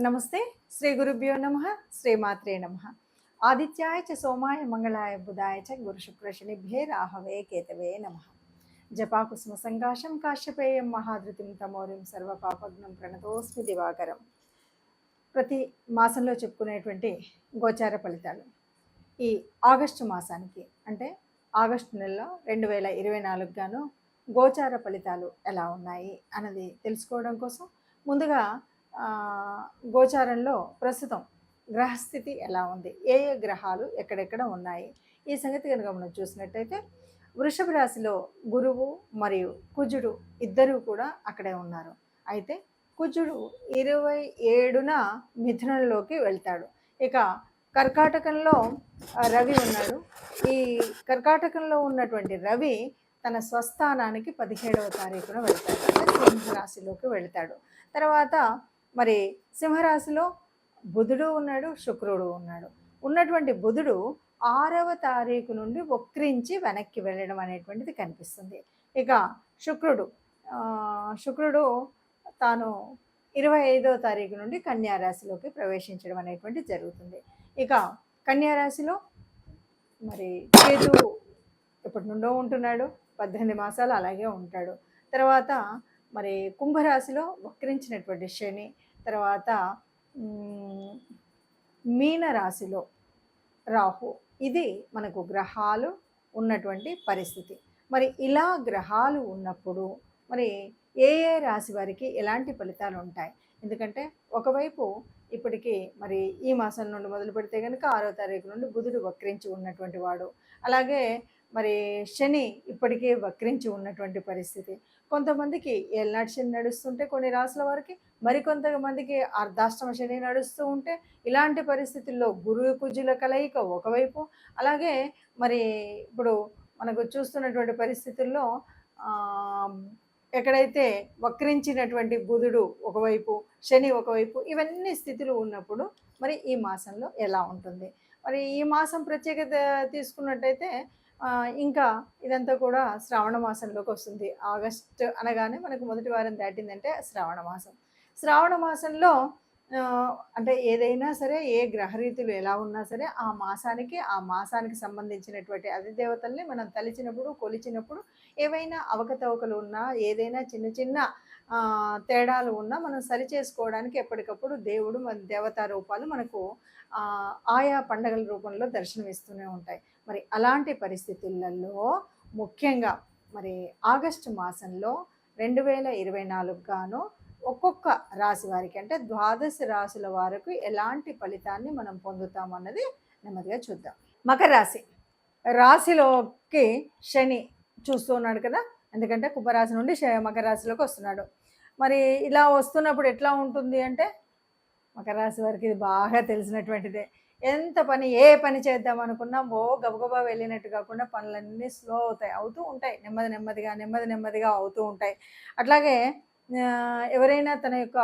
నమస్తే. శ్రీ గురుభ్యో నమః. శ్రీమాత్రే నమః. ఆదిత్యాయ చ సోమాయ మంగళాయ బుధాయ చ గురు శుక్ర శనిభ్యే రాహవే కేతవే నమః. జపాకుసుమ సంకాశం కాశ్యపేయం మహాధృతిం తమోరిం సర్వపాపగ్నం ప్రణతోస్మి దివాకరం. ప్రతి మాసంలో చెప్పుకునేటువంటి గోచార ఫలితాలు ఈ ఆగస్టు మాసానికి అంటే ఆగస్టు నెలలో 2024 గాను గోచార ఫలితాలు ఎలా ఉన్నాయి అన్నది తెలుసుకోవడం కోసం ముందుగా గోచారంలో ప్రస్తుతం గ్రహస్థితి ఎలా ఉంది, ఏ ఏ గ్రహాలు ఎక్కడెక్కడ ఉన్నాయి, ఈ సంగతి కనుక మనం చూసినట్టయితే వృషభ రాశిలో గురువు మరియు కుజుడు ఇద్దరూ కూడా అక్కడే ఉన్నారు. అయితే కుజుడు 27న మిథునంలోకి వెళ్తాడు. ఇక కర్కాటకంలో రవి ఉన్నాడు. ఈ కర్కాటకంలో ఉన్నటువంటి రవి తన స్వస్థానానికి 17వ తారీఖున వెళ్తాడు, అంటే సింహరాశిలోకి వెళ్తాడు. తర్వాత మరి సింహరాశిలో బుధుడు ఉన్నాడు, శుక్రుడు ఉన్నాడు. ఉన్నటువంటి బుధుడు 6వ తారీఖు నుండి వక్రించి వెనక్కి వెళ్ళడం అనేటువంటిది కనిపిస్తుంది. ఇక శుక్రుడు తాను 25వ తారీఖు నుండి కన్యారాశిలోకి ప్రవేశించడం అనేటువంటి జరుగుతుంది. ఇక కన్యారాశిలో మరి కేతువు ఎప్పటి నుండో ఉంటున్నాడు, 18 మాసాలు అలాగే ఉంటాడు. తర్వాత మరి కుంభరాశిలో వక్రించినటువంటి శని, తర్వాత మీనరాశిలో రాహు. ఇది మనకు గ్రహాలు ఉన్నటువంటి పరిస్థితి. మరి ఇలా గ్రహాలు ఉన్నప్పుడు మరి ఏ ఏ రాశి వారికి ఎలాంటి ఫలితాలు ఉంటాయి? ఎందుకంటే ఒకవైపు ఇప్పటికీ మరి ఈ మాసం నుండి మొదలు పెడితే కనుక 6వ తారీఖు నుండి బుధుడు వక్రించి ఉన్నటువంటి వాడు, అలాగే మరి శని ఇప్పటికే వక్రించి ఉన్నటువంటి పరిస్థితి. కొంతమందికి ఏళ్ళనాటి శని నడుస్తుంటే కొన్ని రాసుల వారికి, మరికొంతమందికి అర్ధాష్టమ శని నడుస్తూ ఉంటే, ఇలాంటి పరిస్థితుల్లో గురు కుజుల కలయిక ఒకవైపు, అలాగే మరి ఇప్పుడు మనకు చూస్తున్నటువంటి పరిస్థితుల్లో ఎక్కడైతే వక్రించినటువంటి బుధుడు ఒకవైపు, శని ఒకవైపు, ఇవన్నీ స్థితులు ఉన్నప్పుడు మరి ఈ మాసంలో ఎలా ఉంటుంది? మరి ఈ మాసం ప్రత్యేకత తీసుకున్నట్టయితే ఇంకా ఇదంతా కూడా శ్రావణ మాసంలోకి వస్తుంది. ఆగస్టు అనగానే మనకు మొదటి వారం దాటిందంటే శ్రావణ మాసం. శ్రావణ మాసంలో అంటే ఏదైనా సరే, ఏ గ్రహరీతులు ఎలా ఉన్నా సరే, ఆ మాసానికి సంబంధించినటువంటి అధిదేవతల్ని మనం తలిచినప్పుడు, కొలిచినప్పుడు ఏవైనా అవకతవకలు ఉన్నా, ఏదైనా చిన్న చిన్న తేడాలు ఉన్నా మనం సరి చేసుకోవడానికి ఎప్పటికప్పుడు దేవుడు మన దేవతా రూపాలు మనకు ఆయా పండగల రూపంలో దర్శనమిస్తూనే ఉంటాయి. మరి అలాంటి పరిస్థితులలో ముఖ్యంగా మరి ఆగస్టు మాసంలో 2024 గాను ఒక్కొక్క రాశి వారికి అంటే 12 రాశుల వారికి ఎలాంటి ఫలితాన్ని మనం పొందుతామన్నది నెమ్మదిగా చూద్దాం. మకర రాశిలోకి శని చూస్తూ ఉన్నాడు కదా, ఎందుకంటే కుంభరాశి నుండి మకర రాశిలోకి వస్తున్నాడు. మరి ఇలా వస్తున్నప్పుడు ఎట్లా ఉంటుంది అంటే మకర రాశి వారికి ఇది బాగా తెలిసినటువంటిదే. ఏ పని చేద్దాం అనుకున్నా గబగబా వెళ్ళినట్టు కాకుండా పనులన్నీ స్లో అవుతూ ఉంటాయి, నెమ్మదిగా అవుతూ ఉంటాయి. అట్లాగే ఎవరైనా తన యొక్క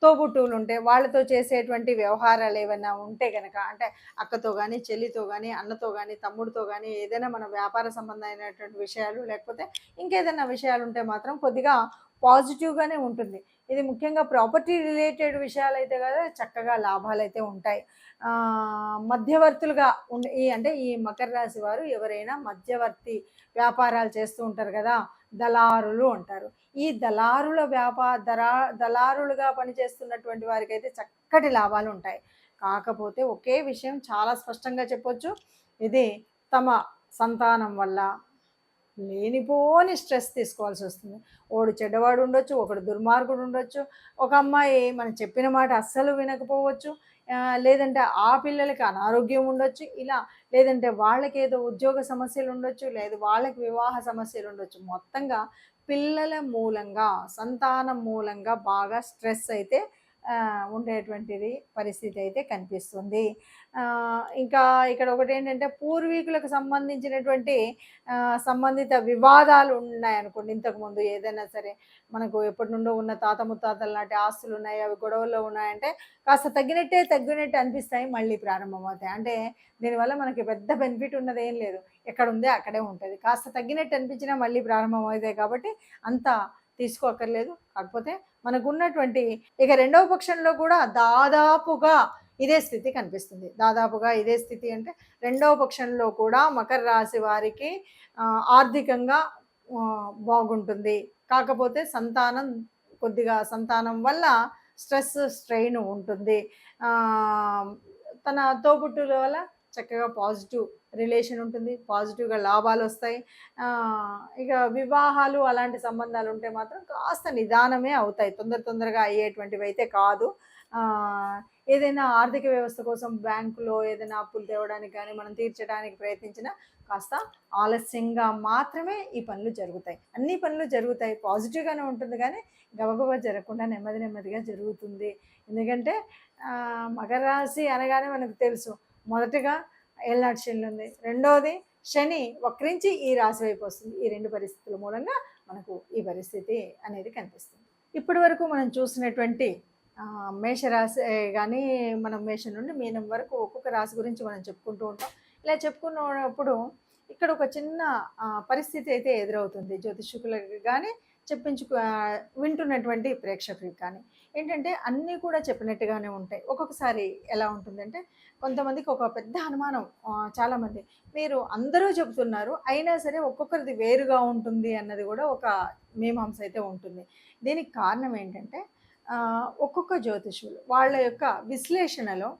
తోబుట్టువులు ఉంటే వాళ్ళతో చేసేటువంటి వ్యవహారాలు ఏమైనా ఉంటే కనుక, అంటే అక్కతో కానీ, చెల్లితో కానీ, అన్నతో కానీ, తమ్ముడితో కానీ, ఏదైనా మన వ్యాపార సంబంధమైనటువంటి విషయాలు, లేకపోతే ఇంకేదైనా విషయాలు ఉంటే మాత్రం కొద్దిగా పాజిటివ్గానే ఉంటుంది. ఇది ముఖ్యంగా ప్రాపర్టీ రిలేటెడ్ విషయాలు అయితే కదా చక్కగా లాభాలు అయితే ఉంటాయి. మధ్యవర్తులుగా అంటే ఈ మకర రాశి వారు ఎవరైనా మధ్యవర్తి వ్యాపారాలు చేస్తూ ఉంటారు కదా, దళారులు అంటారు. ఈ దళారులుగా పనిచేస్తున్నటువంటి వారికి అయితే చక్కటి లాభాలు ఉంటాయి. కాకపోతే ఒకే విషయం చాలా స్పష్టంగా చెప్పొచ్చు, ఇది తమ సంతానం వల్ల లేనిపోని స్ట్రెస్ తీసుకోవాల్సి వస్తుంది. ఒకడు చెడ్డవాడు ఉండొచ్చు, ఒకడు దుర్మార్గుడు ఉండొచ్చు, ఒక అమ్మాయి మనం చెప్పిన మాట అస్సలు వినకపోవచ్చు, లేదంటే ఆ పిల్లలకి అనారోగ్యం ఉండొచ్చు, ఇలా లేదంటే వాళ్ళకి ఏదో ఉద్యోగ సమస్యలు ఉండొచ్చు, లేదు వాళ్ళకి వివాహ సమస్యలు ఉండొచ్చు. మొత్తంగా పిల్లల మూలంగా, సంతానం మూలంగా బాగా స్ట్రెస్ అయితే ఉండేటువంటిది పరిస్థితి అయితే కనిపిస్తుంది. ఇంకా ఇక్కడ ఒకటి ఏంటంటే పూర్వీకులకు సంబంధించినటువంటి సంబంధిత వివాదాలు ఉన్నాయనుకోండి. ఇంతకుముందు ఏదైనా సరే మనకు ఎప్పటి నుండో ఉన్న తాత ముత్తాతల నాటి ఆస్తులు ఉన్నాయి, అవి గొడవల్లో ఉన్నాయంటే కాస్త తగ్గినట్టు అనిపిస్తాయి, మళ్ళీ ప్రారంభమవుతాయి. అంటే దీనివల్ల మనకి పెద్ద బెనిఫిట్ ఉన్నది ఏం లేదు, ఎక్కడ ఉందే అక్కడే ఉంటుంది. కాస్త తగ్గినట్టు అనిపించినా మళ్ళీ ప్రారంభం అవుతాయి కాబట్టి అంత తీసుకోక్కర్లేదు. కాకపోతే మనకున్నటువంటి ఇక రెండవ పక్షంలో కూడా దాదాపుగా ఇదే స్థితి కనిపిస్తుంది. దాదాపుగా ఇదే స్థితి అంటే రెండవ పక్షంలో కూడా మకర రాశి వారికి ఆర్థికంగా బాగుంటుంది. కాకపోతే కొద్దిగా సంతానం వల్ల స్ట్రెస్ స్ట్రెయిన్ ఉంటుంది. తన తోబుట్టుల వల్ల చక్కగా పాజిటివ్ రిలేషన్ ఉంటుంది, పాజిటివ్గా లాభాలు వస్తాయి. ఇక వివాహాలు అలాంటి సంబంధాలు ఉంటే మాత్రం కాస్త నిదానమే అవుతాయి, తొందరగా అయ్యేటువంటివి అయితే కాదు. ఏదైనా ఆర్థిక వ్యవస్థ కోసం బ్యాంకులో ఏదైనా అప్పులు తేవడానికి కానీ మనం తీర్చడానికి ప్రయత్నించినా కాస్త ఆలస్యంగా మాత్రమే ఈ పనులు జరుగుతాయి. అన్ని పనులు జరుగుతాయి, పాజిటివ్గానే ఉంటుంది, కానీ గబగబా జరగకుండా నెమ్మదిగా జరుగుతుంది. ఎందుకంటే మకర రాశి అనగానే మనకు తెలుసు, మొదటగా ఏళ్ళనాటి శని ఉంది, రెండవది శని వక్రించి ఈ రాశి వైపు వస్తుంది. ఈ రెండు పరిస్థితుల మూలంగా మనకు ఈ పరిస్థితి అనేది కనిపిస్తుంది. ఇప్పటి వరకు మనం చూసినటువంటి మేషరాశి కానీ మనం మేషం నుండి మీనం వరకు ఒక్కొక్క రాశి గురించి మనం చెప్పుకుంటూ ఉంటాం. ఇలా చెప్పుకున్నప్పుడు ఇక్కడ ఒక చిన్న పరిస్థితి అయితే ఎదురవుతుంది జ్యోతిష్కులకు కానీ వింటున్నటువంటి ప్రేక్షకులకు కానీ. ఏంటంటే అన్నీ కూడా చెప్పినట్టుగానే ఉంటాయి. ఒక్కొక్కసారి ఎలా ఉంటుందంటే కొంతమందికి ఒక పెద్ద అనుమానం, చాలామంది మీరు అందరూ చెబుతున్నారు అయినా సరే ఒక్కొక్కరిది వేరుగా ఉంటుంది అన్నది కూడా ఒక మీమాంస అయితే ఉంటుంది. దీనికి కారణం ఏంటంటే ఒక్కొక్క జ్యోతిష్యులు వాళ్ళ యొక్క విశ్లేషణలో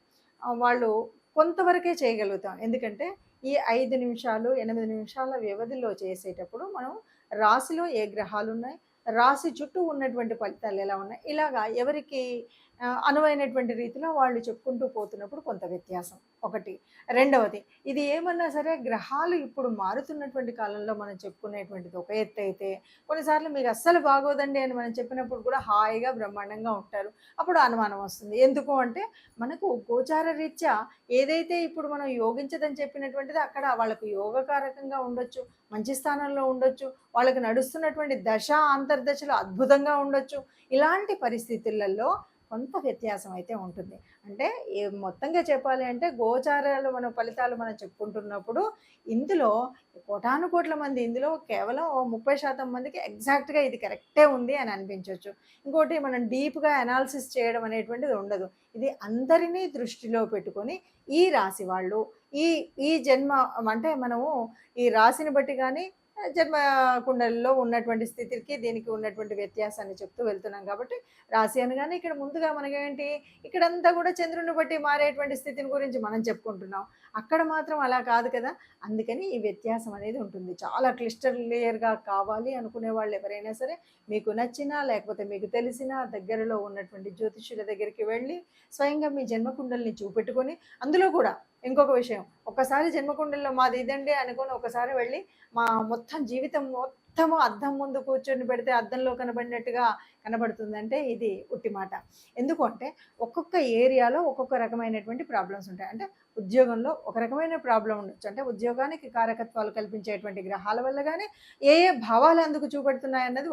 వాళ్ళు కొంతవరకే చేయగలుగుతాం. ఎందుకంటే ఈ 5 నిమిషాలు 8 నిమిషాల వ్యవధిలో చేసేటప్పుడు మనం రాశిలో ఏ గ్రహాలు ఉన్నాయి, రాశి చుట్టూ ఉన్నటువంటి ఫలితాలు ఎలా ఉన్నాయి, ఇలాగా ఎవరికి అనువైనటువంటి రీతిలో వాళ్ళు చెప్పుకుంటూ పోతున్నప్పుడు కొంత వ్యత్యాసం ఒకటి. రెండవది, ఇది ఏమన్నా సరే గ్రహాలు ఇప్పుడు మారుతున్నటువంటి కాలంలో మనం చెప్పుకునేటువంటిది ఒక ఎత్తు అయితే, కొన్నిసార్లు మీకు అస్సలు బాగోదండి అని మనం చెప్పినప్పుడు కూడా హాయిగా బ్రహ్మాండంగా ఉంటారు. అప్పుడు అనుమానం వస్తుంది. ఎందుకు అంటే మనకు గోచార రీత్యా ఏదైతే ఇప్పుడు మనం యోగించదని చెప్పినటువంటిది అక్కడ వాళ్ళకు యోగకారకంగా ఉండొచ్చు, మంచి స్థానంలో ఉండొచ్చు, వాళ్ళకి నడుస్తున్నటువంటి దశ అంతర్దశలు అద్భుతంగా ఉండొచ్చు. ఇలాంటి పరిస్థితులలో కొంత వ్యత్యాసం అయితే ఉంటుంది. అంటే మొత్తంగా చెప్పాలి అంటే గోచారాలు ఫలితాలు మనం చెప్పుకుంటున్నప్పుడు ఇందులో కోటానుకోట్ల మంది, ఇందులో కేవలం 30% మందికి ఎగ్జాక్ట్గా ఇది కరెక్టే ఉంది అని అనిపించవచ్చు. ఇంకోటి మనం డీప్గా అనాలిసిస్ చేయడం అనేటువంటిది ఉండదు. ఇది అందరినీ దృష్టిలో పెట్టుకొని ఈ రాశి వాళ్ళు ఈ జన్మ అంటే మనము ఈ రాశిని బట్టి కానీ జన్మ కుండలిలో ఉన్నటువంటి స్థితికి దీనికి ఉన్నటువంటి వ్యత్యాసాన్ని చెప్తూ వెళ్తున్నాం. కాబట్టి రాశి అనగానే ఇక్కడ ముందుగా మనకేంటి, ఇక్కడంతా కూడా చంద్రుని బట్టి మారేటువంటి స్థితిని గురించి మనం చెప్పుకుంటున్నాం. అక్కడ మాత్రం అలా కాదు కదా. అందుకని ఈ వ్యత్యాసం అనేది ఉంటుంది. చాలా క్లియర్గా కావాలి అనుకునే వాళ్ళు ఎవరైనా సరే మీకు నచ్చినా లేకపోతే మీకు తెలిసినా దగ్గరలో ఉన్నటువంటి జ్యోతిష్యుల దగ్గరికి వెళ్ళి స్వయంగా మీ జన్మకుండల్ని చూపెట్టుకొని, అందులో కూడా ఇంకొక విషయం, ఒక్కసారి జన్మకుండల్లో మాది ఇదండి అనుకొని ఒకసారి వెళ్ళి మా మొత్తం జీవితం మొత్తము అద్దం ముందు కూర్చొని పెడితే అద్దంలో కనబడినట్టుగా కనబడుతుందంటే ఇది ఉట్టి మాట. ఎందుకు అంటే ఒక్కొక్క ఏరియాలో ఒక్కొక్క రకమైనటువంటి ప్రాబ్లమ్స్ ఉంటాయి. అంటే ఉద్యోగంలో ఒక రకమైన ప్రాబ్లం ఉండొచ్చు, అంటే ఉద్యోగానికి కారకత్వాలు కల్పించేటువంటి గ్రహాల వల్ల కానీ ఏ భావాలు అందుకు చూపెడుతున్నాయన్నది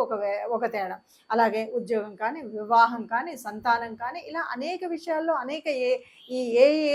ఒక తేడా. అలాగే ఉద్యోగం కానీ, వివాహం కానీ, సంతానం కానీ, ఇలా అనేక విషయాల్లో ఈ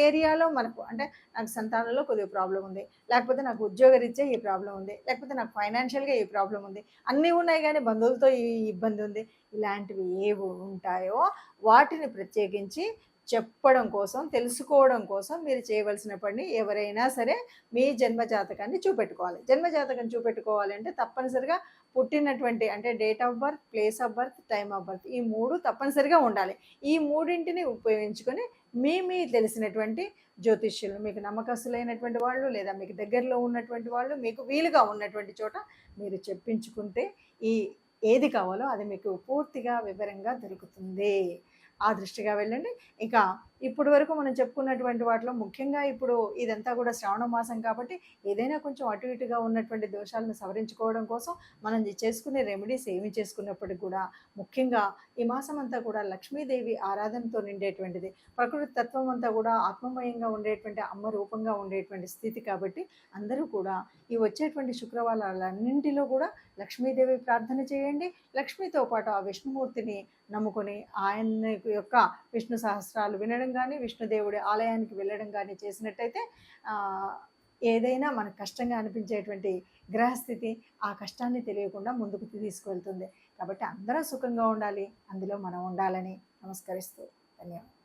ఏరియాలో మనకు అంటే నాకు సంతానంలో కొద్దిగా ప్రాబ్లం ఉంది, లేకపోతే నాకు ఉద్యోగరీత్యా ఈ ప్రాబ్లం ఉంది, లేకపోతే నాకు ఫైనాన్షియల్గా ఈ ప్రాబ్లం ఉంది, అన్నీ ఉన్నాయి కానీ బంధువులతో ఈ ఇబ్బంది ఉంది, ఇలాంటివి ఏవి ఉంటాయో వాటిని ప్రత్యేకించి చెప్పడం కోసం, తెలుసుకోవడం కోసం మీరు చేయవలసిన పని ఎవరైనా సరే మీ జన్మజాతకాన్ని చూపెట్టుకోవాలి. జన్మజాతకం చూపెట్టుకోవాలి అంటే తప్పనిసరిగా పుట్టినటువంటి అంటే date of birth, place of birth, time of birth, ఈ 3 తప్పనిసరిగా ఉండాలి. ఈ మూడింటిని ఉపయోగించుకొని మీ తెలిసినటువంటి జ్యోతిష్యులు, మీకు నమ్మకస్తులైనటువంటి వాళ్ళు లేదా మీకు దగ్గరలో ఉన్నటువంటి వాళ్ళు, మీకు వీలుగా ఉన్నటువంటి చోట మీరు చెప్పించుకుంటే ఏది కావాలో అది మీకు పూర్తిగా వివరంగా దొరుకుతుంది. ఆ దృష్టిగా వెళ్ళండి. ఇక ఇప్పుడు వరకు మనం చెప్పుకున్నటువంటి వాటిలో ముఖ్యంగా ఇప్పుడు ఇదంతా కూడా శ్రావణ మాసం కాబట్టి ఏదైనా కొంచెం అటు ఇటుగా ఉన్నటువంటి దోషాలను సవరించుకోవడం కోసం మనం చేసుకునే రెమెడీస్ ఏమి చేసుకున్నప్పటికీ కూడా ముఖ్యంగా ఈ మాసం అంతా కూడా లక్ష్మీదేవి ఆరాధనతో నిండేటువంటిది, ప్రకృతి తత్వం అంతా కూడా ఆత్మమయంగా ఉండేటువంటి అమ్మ రూపంగా ఉండేటువంటి స్థితి. కాబట్టి అందరూ కూడా ఈ వచ్చేటువంటి శుక్రవారాలన్నింటిలో కూడా లక్ష్మీదేవి ప్రార్థన చేయండి. లక్ష్మీతో పాటు ఆ విష్ణుమూర్తిని నమ్ముకొని ఆయన యొక్క విష్ణు సహస్రాలు వినడం కానీ, విష్ణుదేవుడి ఆలయానికి వెళ్ళడం కానీ చేసినట్టయితే ఏదైనా మనకు కష్టంగా అనిపించేటువంటి గ్రహస్థితి ఆ కష్టాన్ని తెలియకుండా ముందుకు తీసుకువెళ్తుంది. కాబట్టి అందరం సుఖంగా ఉండాలి, అందులో మనం ఉండాలని నమస్కరిస్తూ ధన్యవాదాలు.